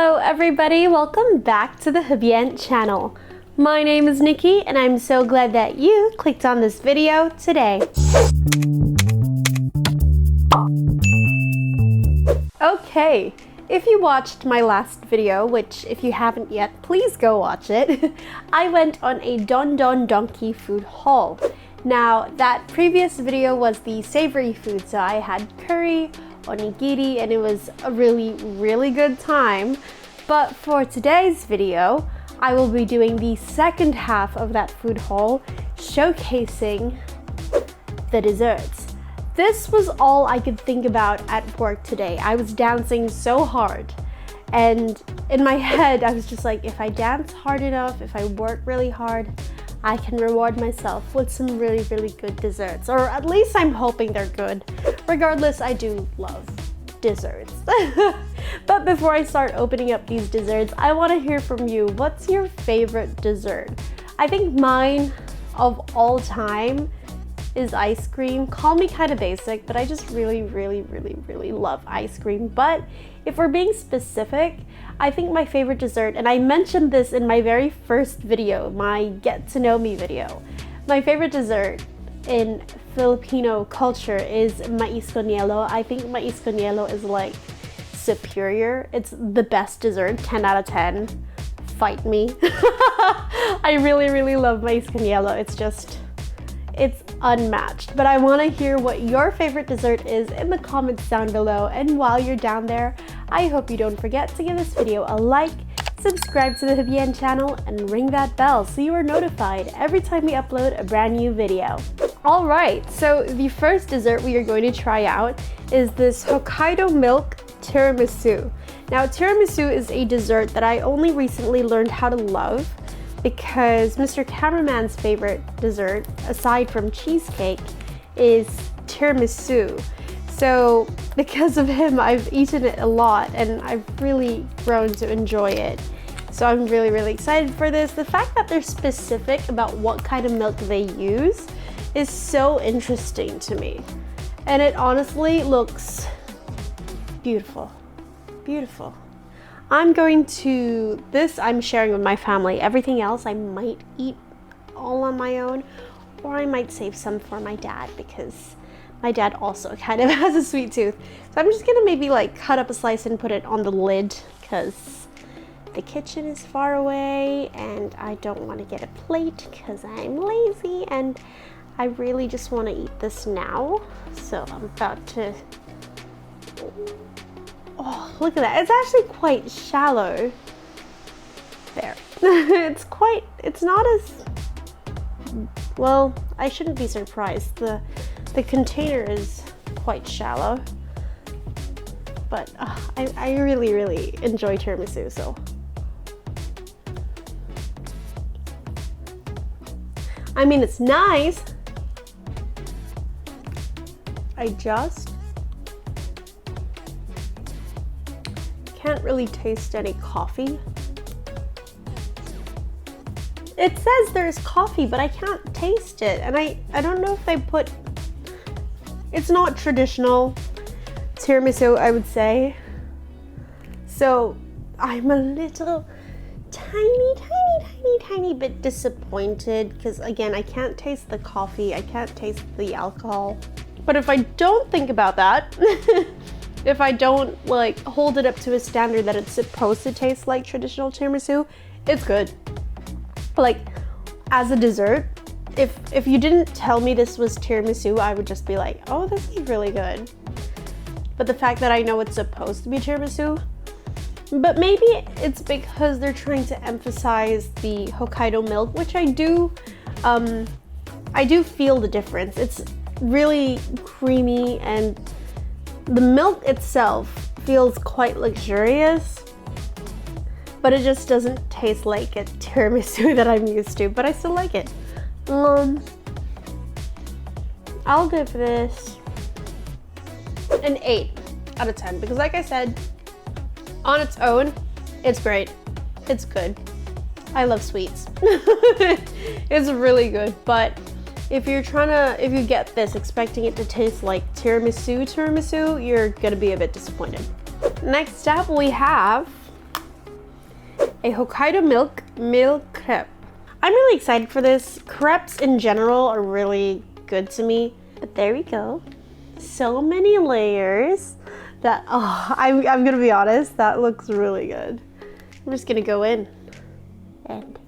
Hello everybody, welcome back to the HUBient channel. My name is Nikki and I'm so glad that you clicked on this video today. Okay, if you watched my last video, which if you haven't yet, please go watch it, I went on a Donki food haul. Now that previous video was the savory food, so I had curry, onigiri, and it was a really good time. But for today's video, I will be doing the second half of that food haul, showcasing the desserts. This was all I could think about at work today. I was dancing so hard, and in my head I was just like, if I dance hard enough, if I work really hard, I can reward myself with some really good desserts, or at least I'm hoping they're good. Regardless, I do love desserts. But before I start opening up these desserts, I want to hear from you. What's your favorite dessert? I think mine of all time is ice cream. Call me kind of basic, but I just really love ice cream. But if we're being specific, I think my favorite dessert, and I mentioned this in my very first video, my get to know me video, my favorite dessert in Filipino culture is mais con hielo. I think mais con hielo is like superior. It's the best dessert, 10 out of 10. Fight me. I really love mais con hielo. It's unmatched. But I want to hear what your favorite dessert is in the comments down below. And while you're down there, I hope you don't forget to give this video a like, subscribe to the HUBient channel, and ring that bell so you are notified every time we upload a brand new video. Alright, so the first dessert we are going to try out is this Hokkaido milk tiramisu. Now tiramisu is a dessert that I only recently learned how to love, because Mr. Cameraman's favorite dessert, aside from cheesecake, is tiramisu. So because of him, I've eaten it a lot and I've really grown to enjoy it. So I'm really excited for this. The fact that they're specific about what kind of milk they use is so interesting to me. And it honestly looks beautiful. Beautiful. I'm sharing with my family. Everything else I might eat all on my own, or I might save some for my dad, because my dad also kind of has a sweet tooth. So I'm just gonna maybe like cut up a slice and put it on the lid, because the kitchen is far away and I don't want to get a plate because I'm lazy and I really just want to eat this now. So I'm about to... Oh, look at that. It's actually quite shallow. There. It's not as... Well, I shouldn't be surprised. The container is quite shallow. But I really enjoy tiramisu, so... I mean, it's nice. I just can't really taste any coffee. It says there's coffee, but I can't taste it. And I don't know if they put... It's not traditional tiramisu, I would say. So I'm a little tiny bit disappointed, because again, I can't taste the coffee, I can't taste the alcohol. But if I don't think about that, if I don't like hold it up to a standard that it's supposed to taste like traditional tiramisu, it's good. Like as a dessert, if you didn't tell me this was tiramisu, I would just be like, oh, this is really good. But the fact that I know it's supposed to be tiramisu, but maybe it's because they're trying to emphasize the Hokkaido milk, which I do feel the difference. It's really creamy and the milk itself feels quite luxurious, but it just doesn't taste like a tiramisu that I'm used to, but I still like it. I'll give this an 8 out of 10, because like I said, on its own, it's great. It's good. I love sweets. It's really good, but if you get this expecting it to taste like tiramisu, you're gonna be a bit disappointed. Next up we have a Hokkaido milk crepe. I'm really excited for this. Crepes in general are really good to me. But there we go. So many layers that, oh, I'm gonna be honest, that looks really good. I'm just gonna go in and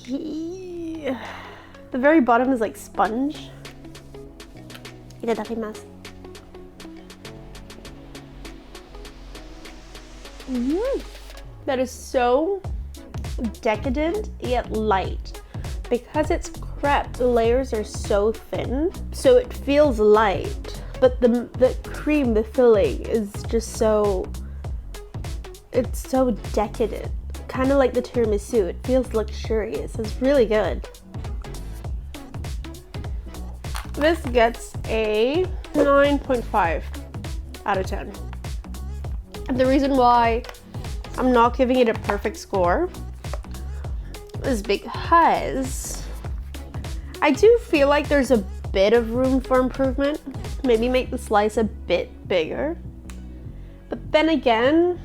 the very bottom is like sponge. Itadakimasu. That is so decadent yet light. Because it's crepe, the layers are so thin, so it feels light, but the cream, the filling is just so, it's so decadent. Kind of like the tiramisu, it feels luxurious. It's really good. This gets a 9.5 out of 10. And the reason why I'm not giving it a perfect score is because I do feel like there's a bit of room for improvement. Maybe make the slice a bit bigger. But then again,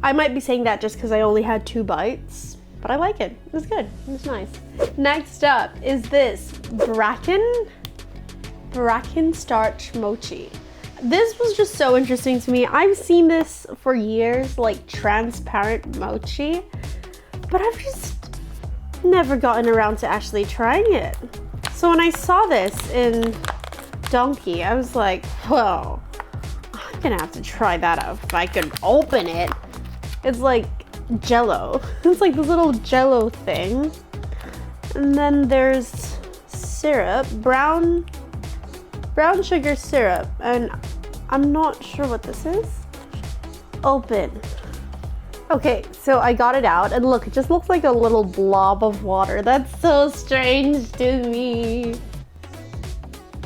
I might be saying that just because I only had 2 bites. But I like it. It's good. It's nice. Next up is this Brachen starch mochi. This was just so interesting to me. I've seen this for years, like transparent mochi, but I've just never gotten around to actually trying it. So when I saw this in Donki, I was like, well, I'm gonna have to try that out if I could open it. It's like jello. It's like this little jello thing. And then there's syrup, brown sugar syrup, and I'm not sure what this is. Open. Okay, so I got it out, and look, it just looks like a little blob of water. That's so strange to me.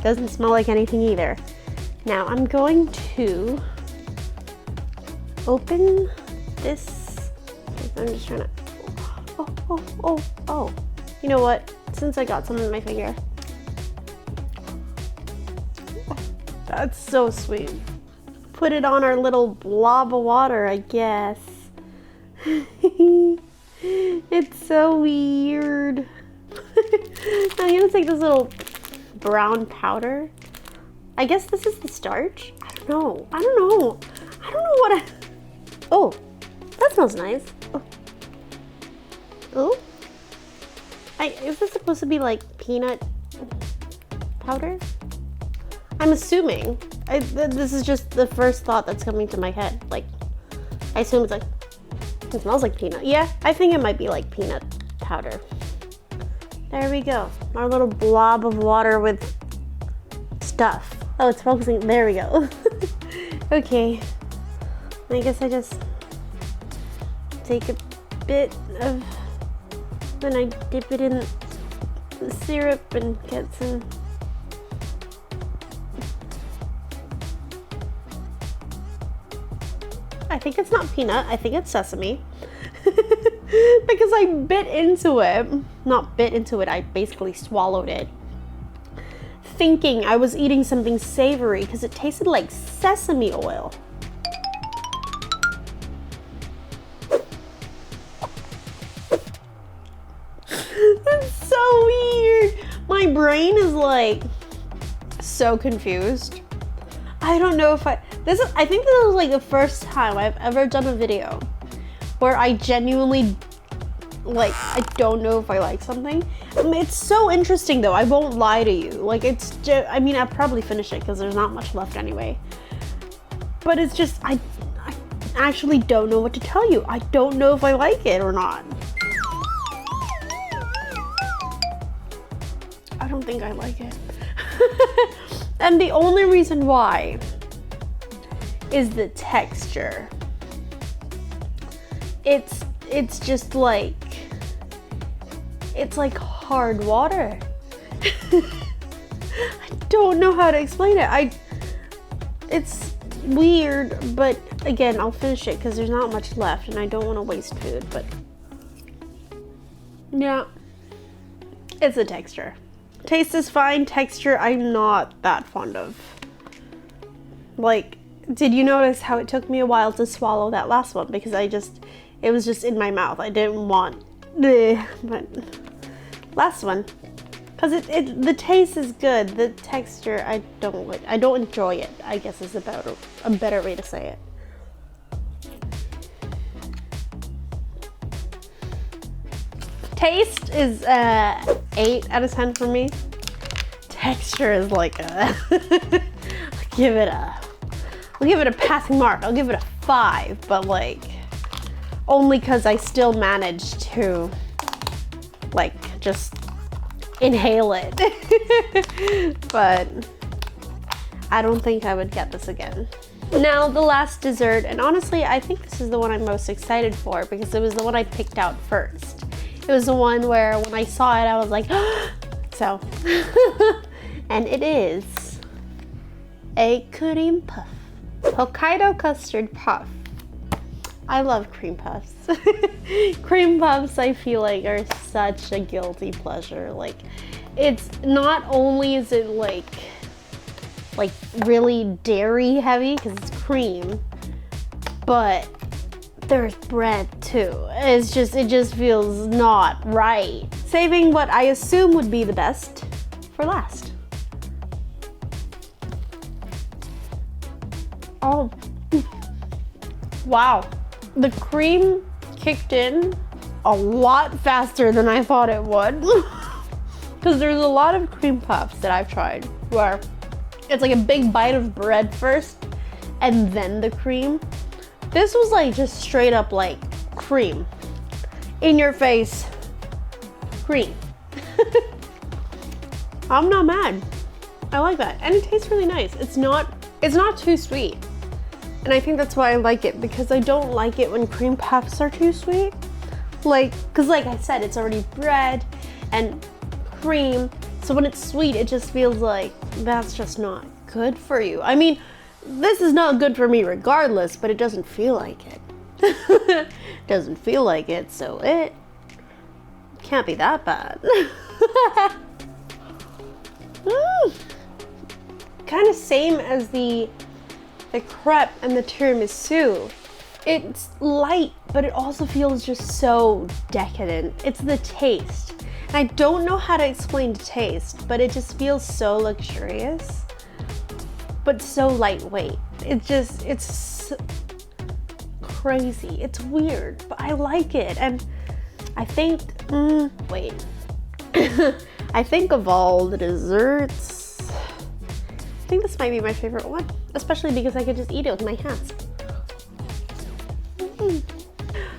Doesn't smell like anything either. Now I'm going to open this. I'm just trying to, oh. You know what? Since I got some in my finger. Oh, that's so sweet. Put it on our little blob of water, I guess. It's so weird. I'm gonna take this little brown powder. I guess this is the starch? I don't know what oh, that smells nice. Oh. Is this supposed to be like peanut powder? I'm assuming. This is just the first thought that's coming to my head. Like, I assume it's like, it smells like peanut. Yeah, I think it might be like peanut powder. There we go. Our little blob of water with stuff. Oh, it's focusing. There we go. Okay. I guess I just take a bit of, then I dip it in the syrup and get some. I think it's not peanut, I think it's sesame. Because I bit into it. Not bit into it, I basically swallowed it. Thinking I was eating something savory because it tasted like sesame oil. That's so weird. My brain is like so confused. I don't know if I think this is like the first time I've ever done a video where I genuinely, like, I don't know if I like something. I mean, it's so interesting though, I won't lie to you. Like, it's just, I mean, I'll probably finish it because there's not much left anyway. But it's just, I actually don't know what to tell you. I don't know if I like it or not. I don't think I like it. And the only reason why is the texture. It's just like, it's like hard water. I don't know how to explain it. It's weird, but again, I'll finish it because there's not much left and I don't want to waste food, but yeah, it's the texture. Taste is fine, texture I'm not that fond of. Like, did you notice how it took me a while to swallow that last one? Because it was just in my mouth. I didn't want, but last one. Because the taste is good. The texture, I don't enjoy it, I guess is about a better way to say it. Taste is 8 out of 10 for me. Texture is like I'll give it a passing mark. I'll give it a 5, but like only because I still managed to like just inhale it. But I don't think I would get this again. Now the last dessert, and honestly I think this is the one I'm most excited for because it was the one I picked out first. It was the one where when I saw it I was like so and it is a cream puff. Hokkaido custard puff. I love cream puffs. Cream puffs I feel like are such a guilty pleasure. Like, it's not only is it like really dairy heavy because it's cream, but there's bread too. It just feels not right. Saving what I assume would be the best for last. Oh, wow. The cream kicked in a lot faster than I thought it would. Because there's a lot of cream puffs that I've tried where it's like a big bite of bread first and then the cream. This was like just straight up like cream. In your face, cream. I'm not mad. I like that. And it tastes really nice. It's not too sweet. And I think that's why I like it, because I don't like it when cream puffs are too sweet. Because like I said, it's already bread and cream. So when it's sweet, it just feels like that's just not good for you. I mean, this is not good for me regardless, but it doesn't feel like it. Doesn't feel like it, so it can't be that bad. Kind of same as the crepe and the tiramisu. It's light, but it also feels just so decadent. It's the taste. And I don't know how to explain the taste, but it just feels so luxurious, but so lightweight. It's crazy. It's weird, but I like it. And I think, wait. I think of all the desserts, I think this might be my favorite one, especially because I could just eat it with my hands.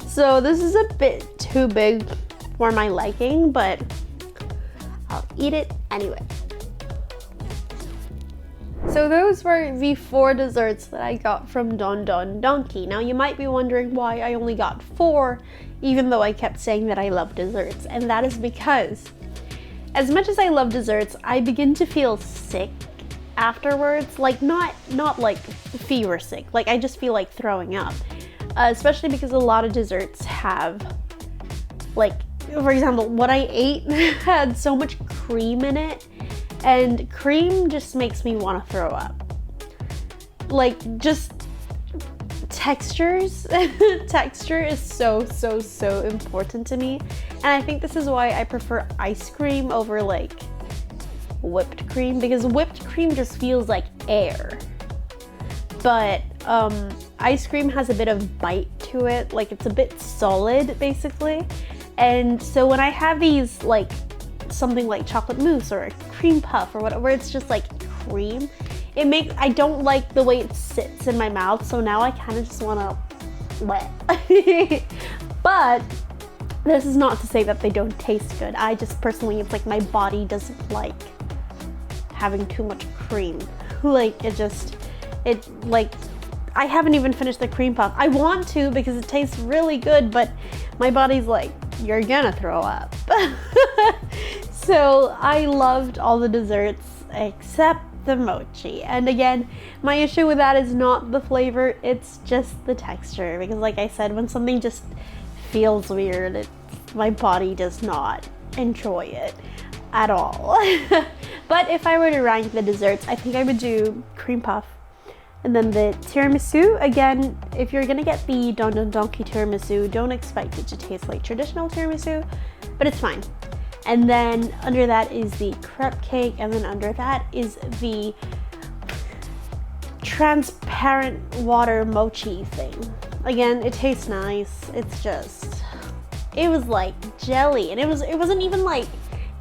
So this is a bit too big for my liking, but I'll eat it anyway. So those were the 4 desserts that I got from Donki. Now you might be wondering why I only got 4, even though I kept saying that I love desserts, and that is because as much as I love desserts, I begin to feel sick afterwards. Like not like fever sick, like I just feel like throwing up, especially because a lot of desserts have, like, for example, what I ate had so much cream in it, and cream just makes me want to throw up. Like, just textures. Texture is so important to me, and I think this is why I prefer ice cream over like whipped cream, because whipped cream just feels like air, but ice cream has a bit of bite to it, like it's a bit solid basically. And so when I have these, like something like chocolate mousse or a cream puff or whatever, it's just like cream, I don't like the way it sits in my mouth, so now I kind of just want to wet. But this is not to say that they don't taste good. I just personally, it's like my body doesn't like having too much cream. Like I haven't even finished the cream puff. I want to because it tastes really good, but my body's like, you're gonna throw up. So I loved all the desserts except the mochi. And again, my issue with that is not the flavor, it's just the texture. Because like I said, when something just feels weird, my body does not enjoy it at all. But if I were to rank the desserts, I think I would do cream puff, And then the tiramisu, again, if you're gonna get the Donki tiramisu, don't expect it to taste like traditional tiramisu, but it's fine. And then under that is the crepe cake, and then under that is the transparent water mochi thing. Again, it tastes nice. It's just, it was like jelly, and it wasn't even like,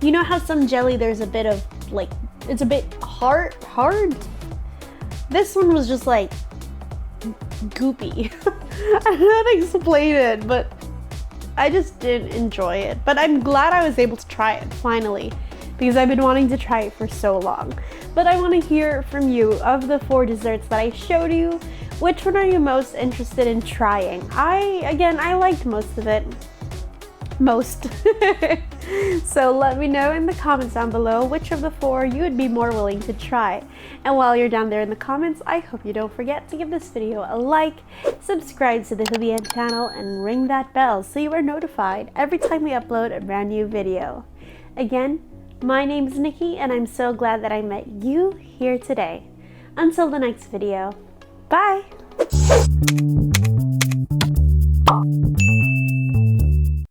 you know how some jelly there's a bit of like, it's a bit hard. This one was just like goopy. I don't know how to explain it, but I just didn't enjoy it. But I'm glad I was able to try it finally, because I've been wanting to try it for so long. But I want to hear from you, of the 4 desserts that I showed you, which one are you most interested in trying? I liked most of it. So let me know in the comments down below which of the 4 you would be more willing to try. And while you're down there in the comments, I hope you don't forget to give this video a like, subscribe to the HUBient channel, and ring that bell so you are notified every time we upload a brand new video. Again, my name is Nikki, and I'm so glad that I met you here today. Until the next video, bye!